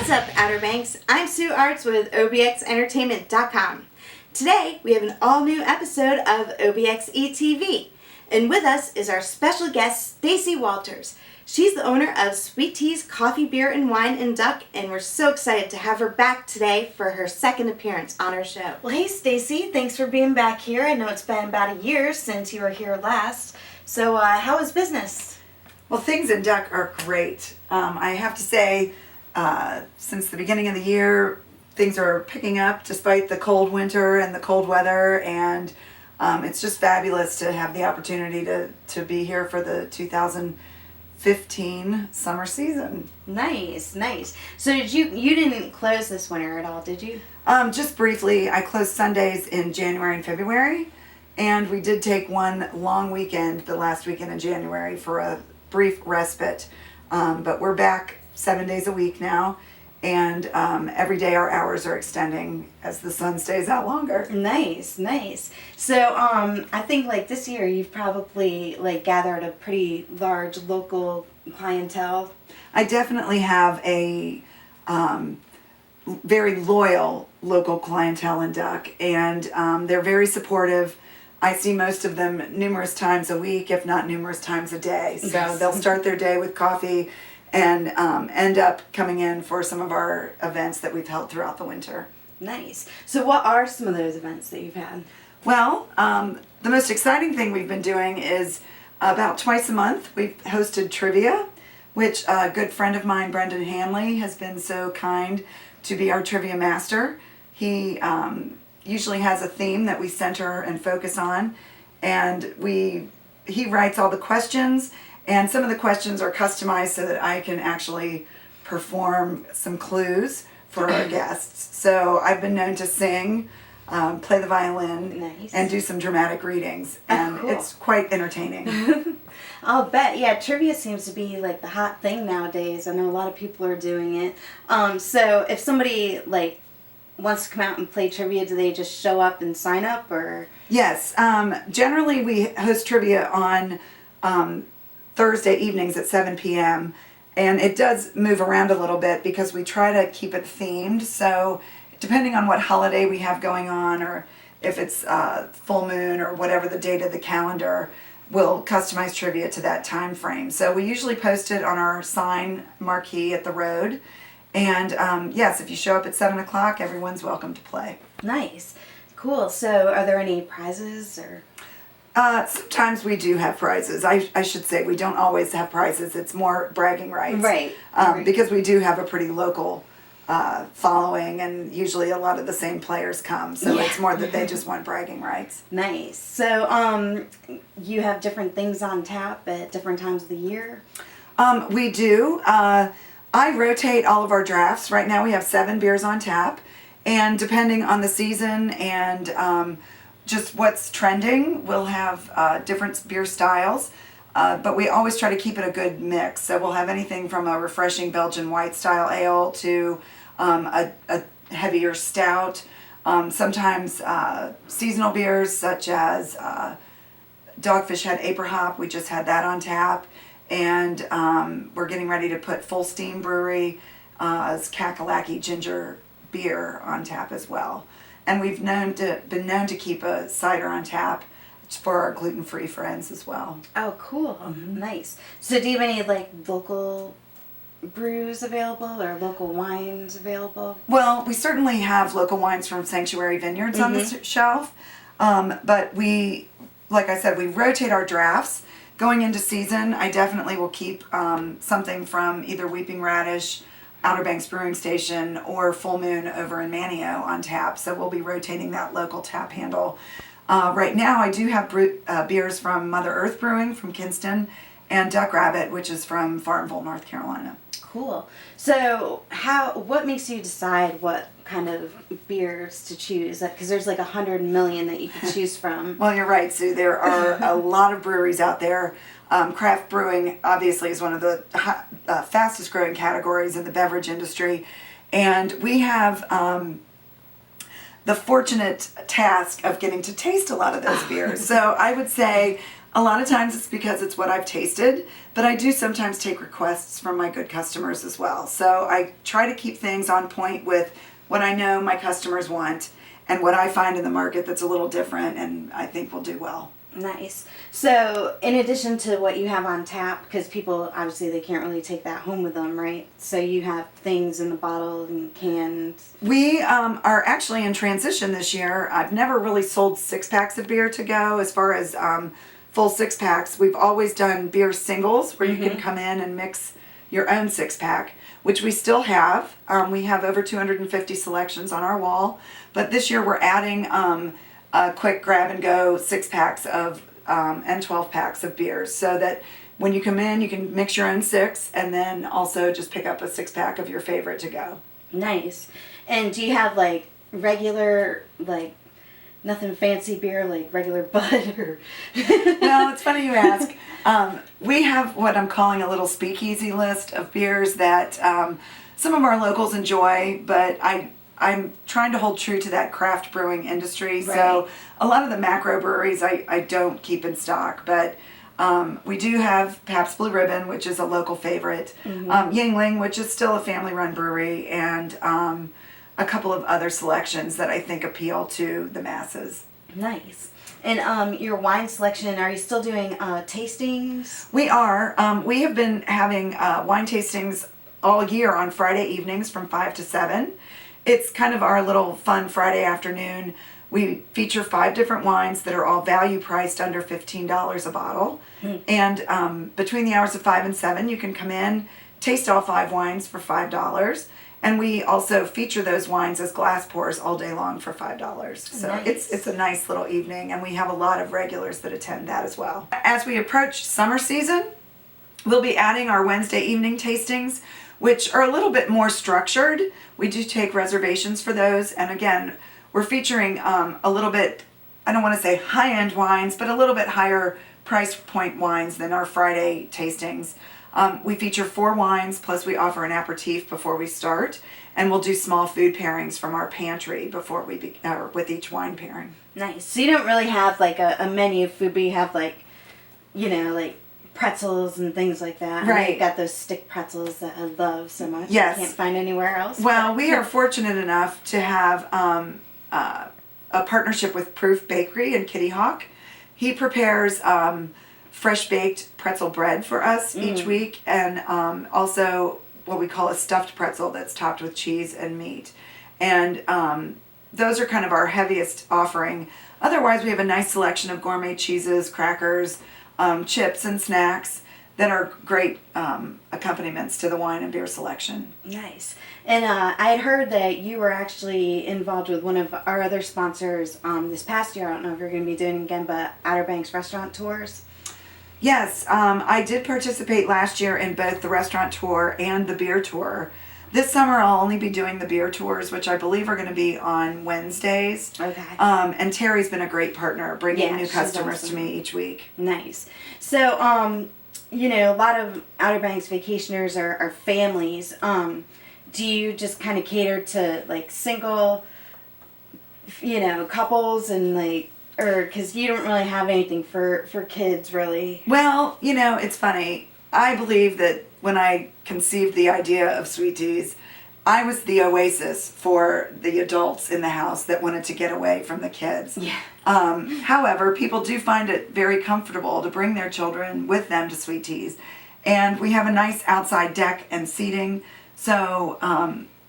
What's up, Outer Banks? I'm Sue Artz with OBXEntertainment.com. Today, we have an all-new episode of OBXE TV. And with us is our special guest, Stacey Walters. She's the owner of Sweet Tea's Coffee, Beer, and Wine in Duck, and we're so excited to have her back today for her second appearance on our show. Well, hey, Stacey, thanks for being back here. I know it's been about a year since you were here last. So, how is business? Well, things in Duck are great. I have to say, since the beginning of the year, things are picking up despite the cold winter and the cold weather, and it's just fabulous to have the opportunity to be here for the 2015 summer season. Nice, nice. So you didn't close this winter at all, did you? Just briefly, I closed Sundays in January and February, and we did take one long weekend, the last weekend in January, for a brief respite. But we're back 7 days a week now, and every day our hours are extending as the sun stays out longer. Nice, nice. So I think like this year you've probably like gathered a pretty large local clientele. I definitely have a very loyal local clientele in Duck, and they're very supportive. I see most of them numerous times a week, if not numerous times a day. So they'll start their day with coffee and end up coming in for some of our events that we've held throughout the winter. Nice. So what are some of those events that you've had? Well, the most exciting thing we've been doing is about twice a month we've hosted trivia, which a good friend of mine, Brendan Hanley, has been so kind to be our trivia master. He usually has a theme that we center and focus on, and he writes all the questions, and some of the questions are customized so that I can actually perform some clues for our guests. So I've been known to sing, play the violin, Nice. and do some dramatic readings, and cool. It's quite entertaining. I'll bet. Yeah, trivia seems to be like the hot thing nowadays. I know a lot of people are doing it. So if somebody like wants to come out and play trivia, do they just show up and sign up, or? Yes, generally we host trivia on Thursday evenings at 7 p.m. and it does move around a little bit because we try to keep it themed. So depending on what holiday we have going on, or if it's full moon or whatever the date of the calendar, we'll customize trivia to that time frame. So we usually post it on our sign marquee at the road. And yes, if you show up at 7 o'clock, everyone's welcome to play. Nice. Cool. So are there any prizes or? Sometimes we do have prizes. I should say we don't always have prizes. It's more bragging rights. Right. Because we do have a pretty local following, and usually a lot of the same players come. So Yeah. it's more that they just want bragging rights. Nice. So you have different things on tap at different times of the year? We do. I rotate all of our drafts. Right now we have 7 beers on tap, and depending on the season and just what's trending, we'll have different beer styles, but we always try to keep it a good mix. So we'll have anything from a refreshing Belgian white style ale to a heavier stout, sometimes seasonal beers such as Dogfish Head Aprihop. We just had that on tap, and we're getting ready to put Full Steam Brewery Kakalaki ginger beer on tap as well. And we've been known to keep a cider on tap for our gluten-free friends as well. Oh, cool. Mm-hmm. Nice. So do you have any like local brews available or local wines available? Well, we certainly have local wines from Sanctuary Vineyards on the shelf. But we, like I said, we rotate our drafts. Going into season, I definitely will keep something from either Weeping Radish, Outer Banks Brewing Station, or Full Moon over in Manio on tap. So we'll be rotating that local tap handle. Right now I do have beers from Mother Earth Brewing from Kinston, and Duck Rabbit, which is from Farmville, North Carolina. Cool. So what makes you decide what kind of beers to choose? Because there's like 100 million that you can choose from. Well, you're right, Sue. There are a lot of breweries out there. Craft brewing obviously is one of the fastest growing categories in the beverage industry, and we have the fortunate task of getting to taste a lot of those beers. So I would say A lot of times it's because it's what I've tasted, but I do sometimes take requests from my good customers as well. So I try to keep things on point with what I know my customers want and what I find in the market that's a little different and I think will do well. Nice. So, in addition to what you have on tap, because people obviously they can't really take that home with them, right? So you have things in the bottle and cans. We are actually in transition this year. I've never really sold 6-packs of beer to go as far as full 6-packs. We've always done beer singles where you can come in and mix your own 6-pack, which we still have. We have over 250 selections on our wall, but this year we're adding a quick grab and go 6-packs of and 12-packs of beers, so that when you come in you can mix your own 6 and then also just pick up a 6-pack of your favorite to go. Nice. And do you have like regular, like nothing fancy beer, like regular Bud or? Well, it's funny you ask. We have what I'm calling a little speakeasy list of beers that some of our locals enjoy, but I'm trying to hold true to that craft brewing industry. Right. So a lot of the macro breweries I don't keep in stock, but we do have Pabst Blue Ribbon, which is a local favorite, Yingling, which is still a family-run brewery, and a couple of other selections that I think appeal to the masses. Nice. And your wine selection, are you still doing tastings? We are. We have been having wine tastings all year on Friday evenings from 5 to 7. It's kind of our little fun Friday afternoon. We feature 5 different wines that are all value priced under $15 a bottle. And between the hours of 5 and 7, you can come in, taste all 5 wines for $5. And we also feature those wines as glass pours all day long for $5. So Nice. it's a nice little evening, and we have a lot of regulars that attend that as well. As we approach summer season, we'll be adding our Wednesday evening tastings, which are a little bit more structured. We do take reservations for those, and again, we're featuring a little bit, I don't want to say high-end wines, but a little bit higher price point wines than our Friday tastings. We feature 4 wines, plus we offer an aperitif before we start, and we'll do small food pairings from our pantry before we with each wine pairing. Nice. So you don't really have like a menu of food, but you have like, you know, like pretzels and things like that. Right. And you got those stick pretzels that I love so much. Yes. I can't find anywhere else. Well, we are fortunate enough to have a partnership with Proof Bakery in Kitty Hawk. He prepares fresh baked pretzel bread for us each week, and also what we call a stuffed pretzel that's topped with cheese and meat. And those are kind of our heaviest offering. Otherwise, we have a nice selection of gourmet cheeses, crackers, chips, and snacks that are great accompaniments to the wine and beer selection. Nice. And I had heard that you were actually involved with one of our other sponsors this past year. I don't know if you're going to be doing it again, but Outer Banks restaurant tours. Yes, I did participate last year in both the restaurant tour and the beer tour. This summer I'll only be doing the beer tours, which I believe are going to be on Wednesdays. Okay. And Terry's been a great partner, bringing new she's customers awesome. to me each week. Nice. So, you know, a lot of Outer Banks vacationers are families. Do you just kind of cater to like single, you know, couples and like, or because you don't really have anything for kids really? Well, you know, it's funny. I believe that when I conceived the idea of Sweet Teas, I was the oasis for the adults in the house that wanted to get away from the kids. Yeah. However, people do find it very comfortable to bring their children with them to Sweet Teas. And we have a nice outside deck and seating, so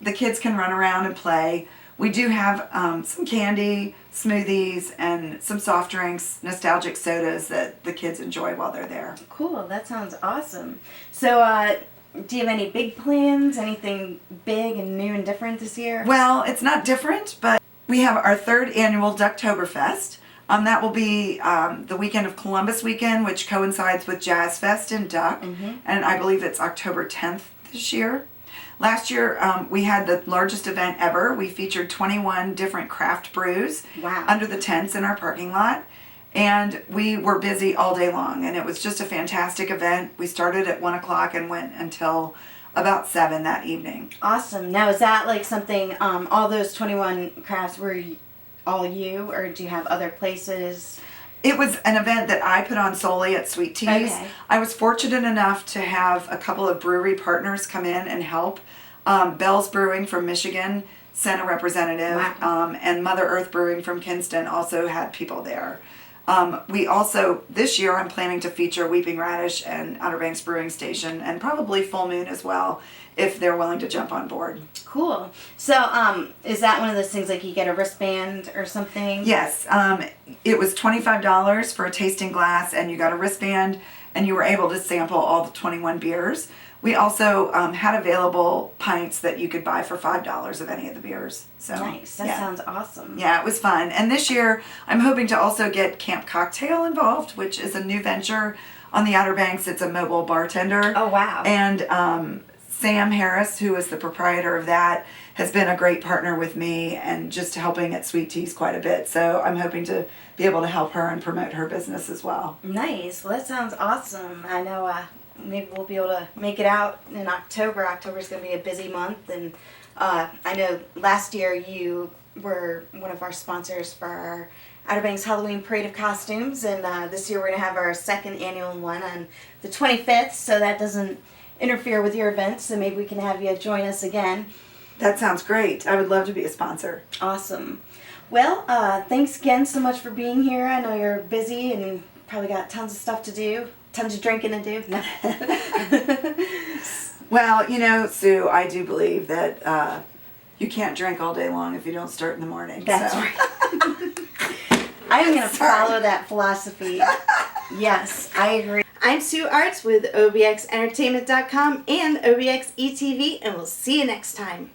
the kids can run around and play. We do have some candy, smoothies, and some soft drinks, nostalgic sodas that the kids enjoy while they're there. Cool. That sounds awesome. So, do you have any big plans? Anything big and new and different this year? Well, it's not different, but we have our 3rd annual Ducktoberfest. That will be the weekend of Columbus weekend, which coincides with Jazz Fest in Duck, and I believe it's October 10th this year. Last year, we had the largest event ever. We featured 21 different craft brews under the tents in our parking lot. And we were busy all day long, and it was just a fantastic event. We started at 1 o'clock and went until about 7 that evening. Awesome. Now, is that like something, all those 21 crafts were all you, or do you have other places? It was an event that I put on solely at Sweet Teas. Okay. I was fortunate enough to have a couple of brewery partners come in and help. Bell's Brewing from Michigan sent a representative, Wow. and Mother Earth Brewing from Kinston also had people there. We also, this year, I'm planning to feature Weeping Radish and Outer Banks Brewing Station, and probably Full Moon as well, if they're willing to jump on board. Cool. So, is that one of those things like you get a wristband or something? Yes, it was $25 for a tasting glass, and you got a wristband, and you were able to sample all the 21 beers. We also had available pints that you could buy for $5 of any of the beers. So Nice. That yeah. sounds awesome. Yeah, it was fun. And this year, I'm hoping to also get Camp Cocktail involved, which is a new venture on the Outer Banks. It's a mobile bartender. Oh, wow. And Sam Harris, who is the proprietor of that, has been a great partner with me and just helping at Sweet Teas quite a bit. So I'm hoping to be able to help her and promote her business as well. Nice. Well, that sounds awesome. I know maybe we'll be able to make it out in October. October's going to be a busy month. And I know last year you were one of our sponsors for our Outer Banks Halloween Parade of Costumes. And this year we're going to have our second annual one on the 25th. So that doesn't interfere with your events. So maybe we can have you join us again. That sounds great. I would love to be a sponsor. Awesome. Well, thanks again so much for being here. I know you're busy and probably got tons of stuff to do, tons of drinking to do. No. Well, you know, Sue, I do believe that you can't drink all day long if you don't start in the morning. That's so. right. I'm going to Sorry. follow that philosophy. Yes, I agree. I'm Sue Artz with OBX Entertainment.com and OBXE TV, and we'll see you next time.